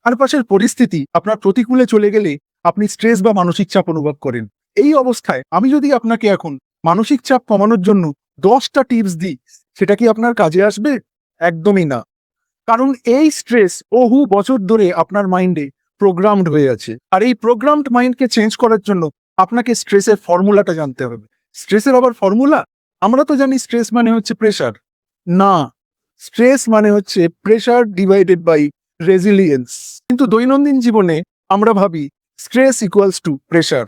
চারপাশের পরিস্থিতি আপনার প্রতিকূলে চলে গেলে আপনি স্ট্রেস বা মানসিক চাপ অনুভব করেন। এই অবস্থায় আমি যদি আপনাকে এখন মানসিক চাপ কমানোর জন্য 10টা টিপস দিই, সেটা কি আপনার কাজে আসবে? একদমই না। কারণ এই স্ট্রেস বহু বছর ধরে আপনার মাইন্ডে প্রোগ্রামড হয়ে আছে। আর এই প্রোগ্রামড মাইন্ডকে চেঞ্জ করার জন্য আপনাকে স্ট্রেসের ফর্মুলাটা জানতে হবে। স্ট্রেসের আবার ফর্মুলা? আমরা তো জানি স্ট্রেস মানে হচ্ছে প্রেশার। না, স্ট্রেস মানে হচ্ছে প্রেশার ডিভাইডেড বাই রেজিলিয়েন্স। কিন্তু দৈনন্দিন জীবনে আমরা ভাবি stress equals to pressure.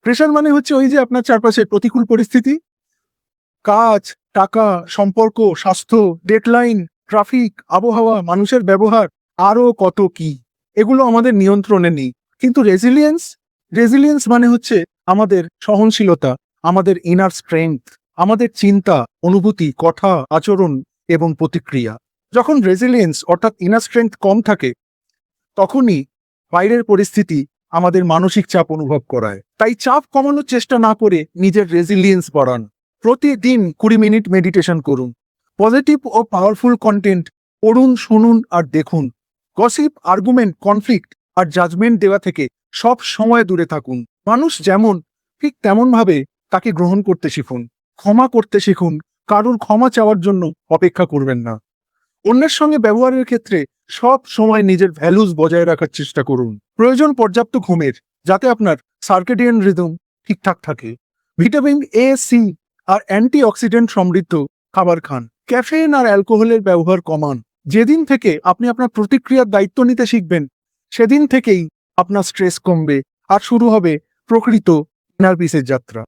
Pressure মানে হচ্ছে ওই যে আপনার চারপাশের প্রতিকূল পরিস্থিতি, কাজ, টাকা, সম্পর্ক, স্বাস্থ্য, ডেডলাইন, ট্রাফিক, আবহাওয়া, মানুষের ব্যবহার, আরো কত কি। এগুলো আমাদের নিয়ন্ত্রণে নেই। কিন্তু রেজিলিয়েন্স মানে হচ্ছে আমাদের সহনশীলতা, আমাদের ইনার স্ট্রেংথ, আমাদের চিন্তা, অনুভূতি, কথা, আচরণ এবং প্রতিক্রিয়া। যখন রেজিলিয়েন্স অর্থাৎ ইনার স্ট্রেংথ কম থাকে, তখনই বাইরের পরিস্থিতি আমাদের মানসিক চাপ অনুভব করায়। তাই চাপ কমানোর চেষ্টা না করে নিজের রেজিলিয়েন্স বাড়ান। প্রতিদিন 20 মিনিট মেডিটেশন করুন। পজিটিভ ও পাওয়ারফুল কন্টেন্ট পড়ুন, শুনুন আর দেখুন। গসিপ, আর্গুমেন্ট, কনফ্লিক্ট আর জাজমেন্ট দেওয়া থেকে সব সময় দূরে থাকুন। মানুষ যেমন ঠিক তেমন ভাবে তাকে গ্রহণ করতে শিখুন। ক্ষমা করতে শিখুন। কারোর ক্ষমা চাওয়ার জন্য অপেক্ষা করবেন না। অন্যের সঙ্গে ব্যবহারের ক্ষেত্রে সব সময় নিজের ভ্যালুস বজায় রাখার চেষ্টা করুন। প্রয়োজন পর্যাপ্ত ঘুমের, যাতে আপনার সার্কেডিয়ান রিদম ঠিকঠাক থাকে। ভিটামিন এ, সি আর অ্যান্টিঅক্সিডেন্ট সমৃদ্ধ খাবার খান। ক্যাফেইন আর অ্যালকোহলের ব্যবহার কমান। যেদিন থেকে আপনি আপনার প্রতিক্রিয়ার দায়িত্ব নিতে শিখবেন, সেদিন থেকেই আপনার স্ট্রেস কমবে আর শুরু হবে প্রকৃত ইনার পিসের যাত্রা।